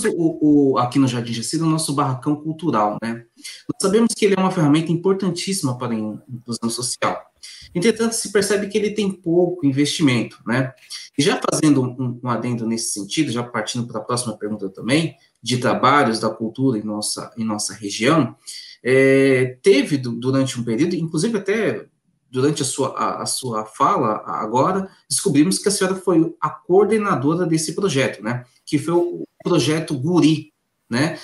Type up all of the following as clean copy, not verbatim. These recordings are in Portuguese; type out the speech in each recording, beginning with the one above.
temos aqui no Jardim Jacira o nosso barracão cultural, né? Nós sabemos que ele é uma ferramenta importantíssima para a inclusão social. Entretanto, se percebe que ele tem pouco investimento, né? E já fazendo um adendo nesse sentido, já partindo para a próxima pergunta também, de trabalhos da cultura em nossa região, teve durante um período, inclusive até durante a sua fala agora, descobrimos que a senhora foi a coordenadora desse projeto, né? Que foi o projeto Guri, né?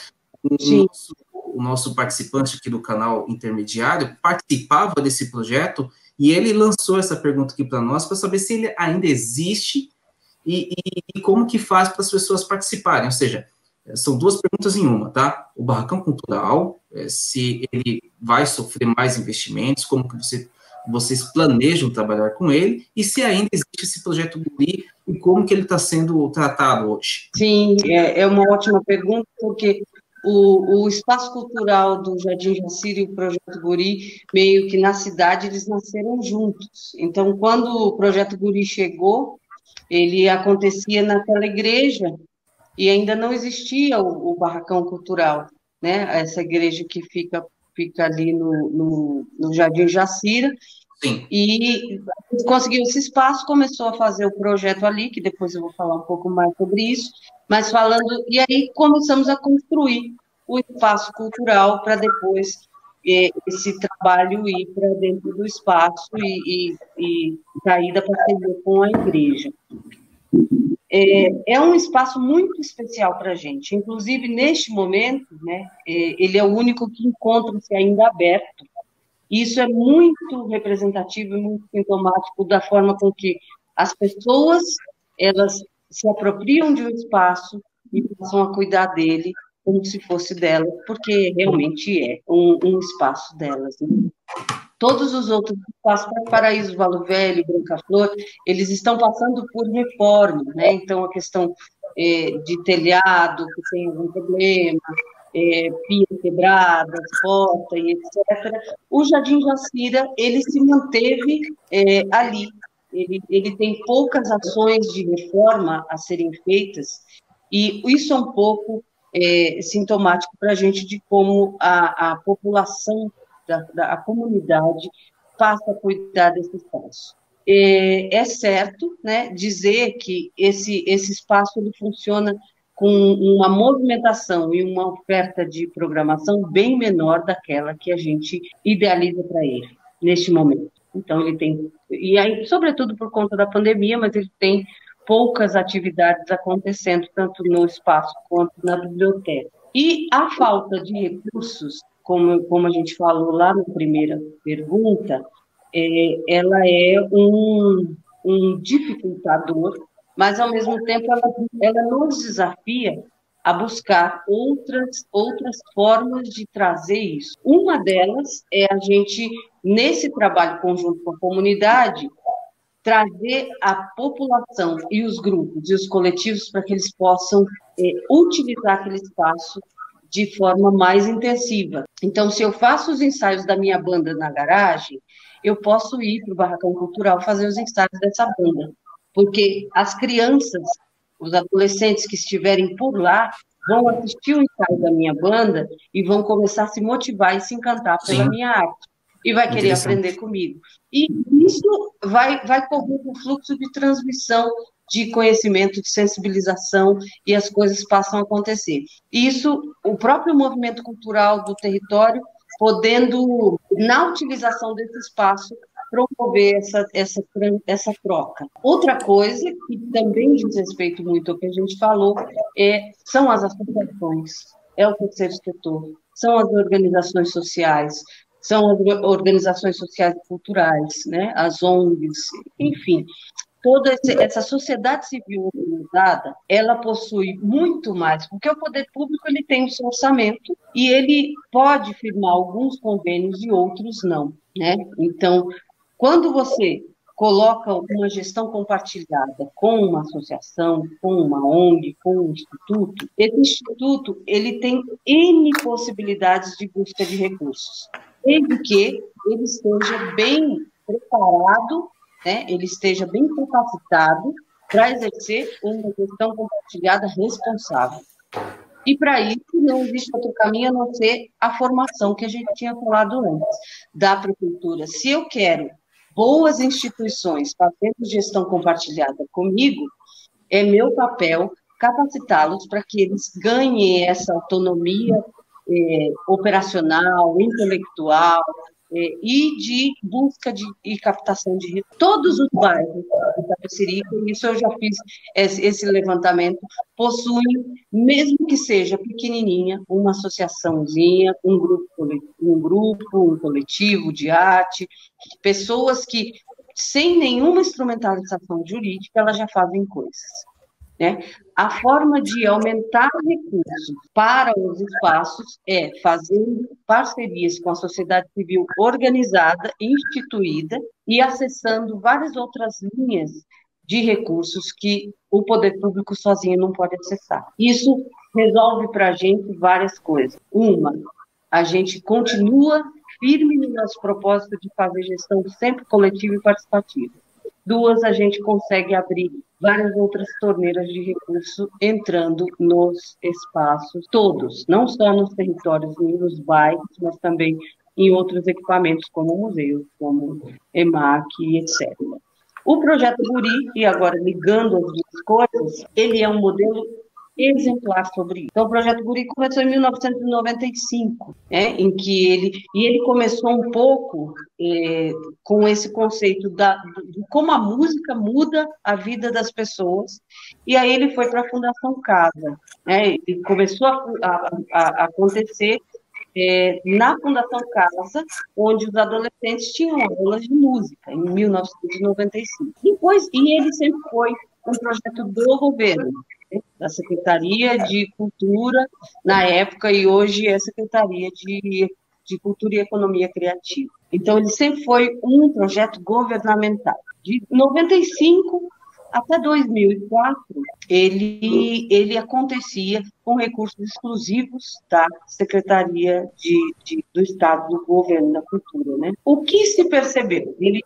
O nosso participante aqui do canal Intermediário participava desse projeto e ele lançou essa pergunta aqui para nós para saber se ele ainda existe e como que faz para as pessoas participarem. Ou seja, são duas perguntas em uma, tá? O barracão cultural, se ele vai sofrer mais investimentos, como que vocês planejam trabalhar com ele, e se ainda existe esse projeto Guri, e como que ele está sendo tratado hoje? Sim, é uma ótima pergunta, porque o espaço cultural do Jardim Jacira e o projeto Guri, meio que na cidade, eles nasceram juntos. Então, quando o projeto Guri chegou, ele acontecia naquela igreja, e ainda não existia o barracão cultural, né? Essa igreja que fica ali no Jardim Jacira. Sim. E conseguiu esse espaço, começou a fazer o projeto ali, que depois eu vou falar um pouco mais sobre isso, mas falando, e aí começamos a construir o espaço cultural para depois esse trabalho ir para dentro do espaço e sair da parceria com a igreja. É um espaço muito especial para a gente, inclusive neste momento, né, ele é o único que encontra-se ainda aberto. Isso é muito representativo e muito sintomático da forma com que as pessoas, elas se apropriam de um espaço e passam a cuidar dele como se fosse delas, porque realmente é um espaço delas, né? Todos os outros espaços, Paraíso, Valo Velho, Branca Flor, eles estão passando por reforma, né? Então, a questão de telhado, que tem algum problema, pias quebradas, porta e etc. O Jardim Jacira, ele se manteve ali. Ele tem poucas ações de reforma a serem feitas, e isso é um pouco sintomático para a gente de como a população, a comunidade, passa a cuidar desse espaço. É certo, né, dizer que esse espaço ele funciona com uma movimentação e uma oferta de programação bem menor daquela que a gente idealiza para ele, neste momento. Então, ele tem, e aí, sobretudo por conta da pandemia, mas ele tem poucas atividades acontecendo, tanto no espaço quanto na biblioteca. E a falta de recursos, como a gente falou lá na primeira pergunta, ela é um dificultador, mas, ao mesmo tempo, ela nos desafia a buscar outras formas de trazer isso. Uma delas é a gente, nesse trabalho conjunto com a comunidade, trazer a população e os grupos e os coletivos para que eles possam utilizar aquele espaço de forma mais intensiva. Então, se eu faço os ensaios da minha banda na garagem, eu posso ir para o Barracão Cultural fazer os ensaios dessa banda, porque as crianças, os adolescentes que estiverem por lá, vão assistir o ensaio da minha banda e vão começar a se motivar e se encantar pela minha arte, e vai querer aprender comigo. E isso vai correr um fluxo de transmissão de conhecimento, de sensibilização, e as coisas passam a acontecer. Isso, o próprio movimento cultural do território, podendo, na utilização desse espaço, promover essa troca. Outra coisa, que também diz respeito muito ao que a gente falou, são as associações, é o terceiro setor, são as organizações sociais, são as organizações sociais e culturais, né? As ONGs, enfim. Toda essa sociedade civil organizada, ela possui muito mais, porque o poder público ele tem o seu orçamento e ele pode firmar alguns convênios e outros não, né? Então, quando você coloca uma gestão compartilhada com uma associação, com uma ONG, com um instituto, esse instituto ele tem N possibilidades de busca de recursos, desde que ele esteja bem preparado, né, ele esteja bem capacitado para exercer uma gestão compartilhada responsável. E para isso não existe outro caminho a não ser a formação que a gente tinha falado antes, da prefeitura. Se eu quero boas instituições fazendo gestão compartilhada comigo, é meu papel capacitá-los para que eles ganhem essa autonomia operacional, intelectual, e de busca e captação de recursos. Todos os bairros de Itapecerica, isso eu já fiz esse levantamento, possuem, mesmo que seja pequenininha, uma associaçãozinha, um coletivo de arte, pessoas que, sem nenhuma instrumentalização jurídica, elas já fazem coisas. Né? A forma de aumentar recursos para os espaços é fazendo parcerias com a sociedade civil organizada, instituída, e acessando várias outras linhas de recursos que o poder público sozinho não pode acessar. Isso resolve para a gente várias coisas. Uma, a gente continua firme no nosso propósito de fazer gestão sempre coletiva e participativa. Duas, a gente consegue abrir várias outras torneiras de recurso entrando nos espaços todos, não só nos territórios e nos bairros, mas também em outros equipamentos, como museus, como EMAC, etc. O projeto Guri, e agora ligando as duas coisas, ele é um modelo exemplar sobre isso. Então, o projeto Guri começou em 1995, né, em que ele começou um pouco com esse conceito de como a música muda a vida das pessoas, e aí ele foi para a Fundação Casa, né, e começou a acontecer na Fundação Casa, onde os adolescentes tinham aulas de música, em 1995. E ele sempre foi um projeto do governo, da Secretaria de Cultura, na época, e hoje é Secretaria de Cultura e Economia Criativa. Então, ele sempre foi um projeto governamental. De 95 até 2004, ele acontecia com recursos exclusivos da Secretaria do Estado, do Governo da Cultura, né? O que se percebeu? Ele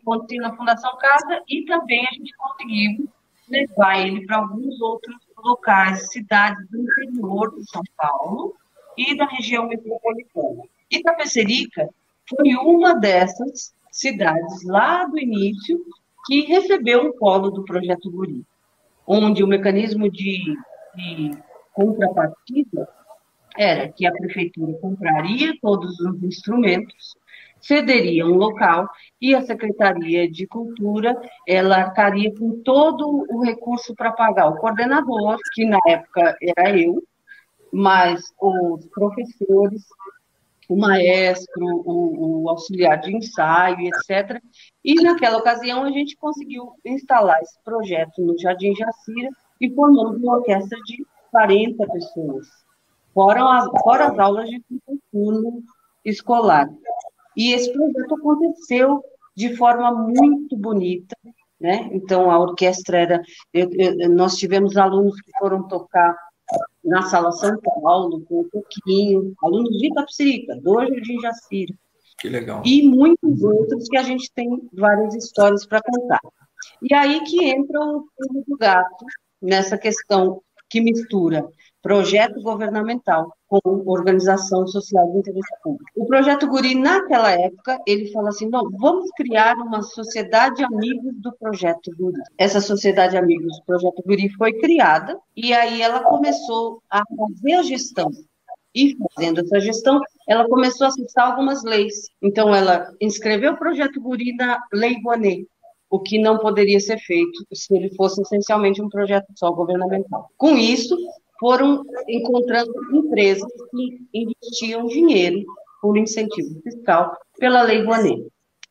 continua na Fundação Casa e também a gente conseguiu levar ele para alguns outros locais, cidades do interior de São Paulo e da região metropolitana. Itapecerica foi uma dessas cidades lá do início que recebeu o polo do Projeto Guri, onde o mecanismo de contrapartida era que a prefeitura compraria todos os instrumentos, cederia um local e a Secretaria de Cultura ela arcaria com todo o recurso para pagar o coordenador, que na época era eu, mas os professores, o maestro, o auxiliar de ensaio, etc. E naquela ocasião a gente conseguiu instalar esse projeto no Jardim Jacira e formamos uma orquestra de 40 pessoas, fora as aulas de turno escolar. E esse projeto aconteceu de forma muito bonita, né? Então, a orquestra nós tivemos alunos que foram tocar na Sala São Paulo, com o Toquinho, alunos de Itapecerica, do Jardim Jacira. Que legal. E muitos outros que a gente tem várias histórias para contar. E aí que entra o Pulo do Gato, nessa questão que mistura projeto governamental com organização social de interesse público. O projeto Guri, naquela época, ele fala assim, não, vamos criar uma sociedade amigos do projeto Guri. Essa sociedade amigos do projeto Guri foi criada, e aí ela começou a fazer a gestão. E fazendo essa gestão, ela começou a acessar algumas leis. Então, ela inscreveu o projeto Guri na Lei Rouanet, o que não poderia ser feito se ele fosse essencialmente um projeto só governamental. Com isso, foram encontrando empresas que investiam dinheiro por incentivo fiscal pela Lei Rouanet.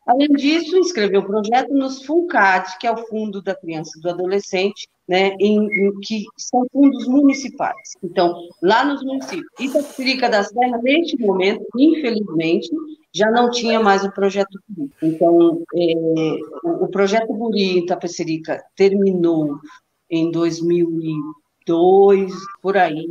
Além disso, inscreveu o projeto nos FUNCAD, que é o Fundo da Criança e do Adolescente, né, que são fundos municipais. Então, lá nos municípios, Itapecerica da Serra, neste momento, infelizmente, já não tinha mais o projeto Guri. Então, o projeto Guri em Itapecerica terminou em 2002, por aí,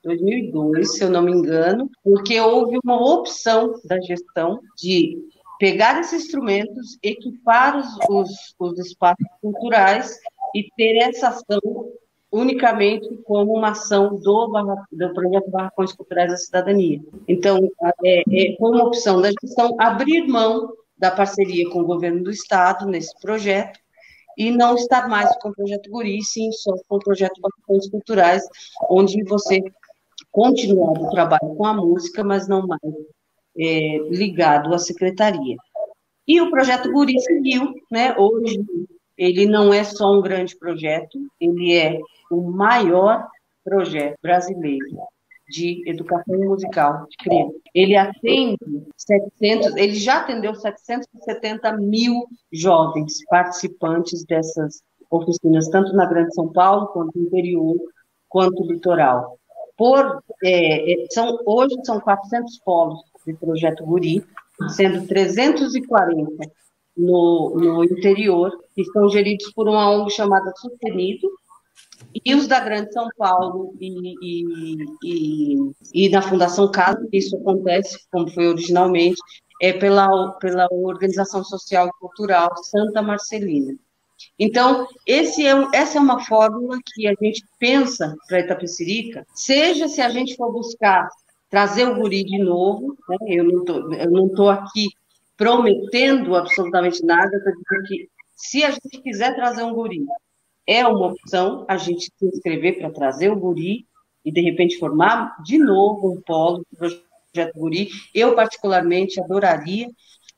2002, se eu não me engano, porque houve uma opção da gestão de pegar esses instrumentos, equipar os espaços culturais e ter essa ação unicamente como uma ação do projeto Barracões Culturais da Cidadania. Então, como opção da gestão, abrir mão da parceria com o governo do Estado nesse projeto e não estar mais com o projeto Guri, sim só com o projeto Barracões Culturais, onde você continuava o trabalho com a música, mas não mais ligado à secretaria. E o projeto Guri seguiu, né? Hoje ele não é só um grande projeto, ele é o maior projeto brasileiro de educação musical de criança. Ele já atendeu 770 mil jovens participantes dessas oficinas, tanto na Grande São Paulo, quanto no interior, quanto no litoral. Hoje são 400 polos de projeto Guri, sendo 340 no interior, que estão geridos por uma ONG chamada Sustenido, e os da Grande São Paulo e na Fundação Casa, isso acontece, como foi originalmente, pela Organização Social e Cultural Santa Marcelina. Então, essa é uma fórmula que a gente pensa para Itapecerica, seja se a gente for buscar trazer o Guri de novo, né? Eu não estou aqui prometendo absolutamente nada, estou dizendo que se a gente quiser trazer um Guri, é uma opção a gente se inscrever para trazer o Guri e, de repente, formar de novo um polo do projeto Guri. Eu, particularmente, adoraria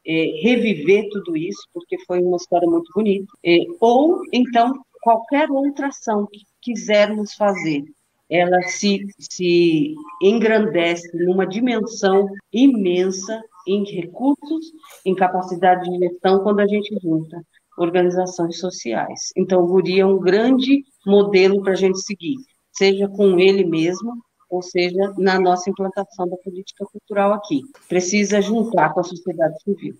reviver tudo isso, porque foi uma história muito bonita. Ou, então, qualquer outra ação que quisermos fazer, ela se engrandece numa dimensão imensa em recursos, em capacidade de gestão, quando a gente junta organizações sociais. Então, o Guri é um grande modelo para a gente seguir, seja com ele mesmo, ou seja, na nossa implantação da política cultural aqui. Precisa juntar com a sociedade civil.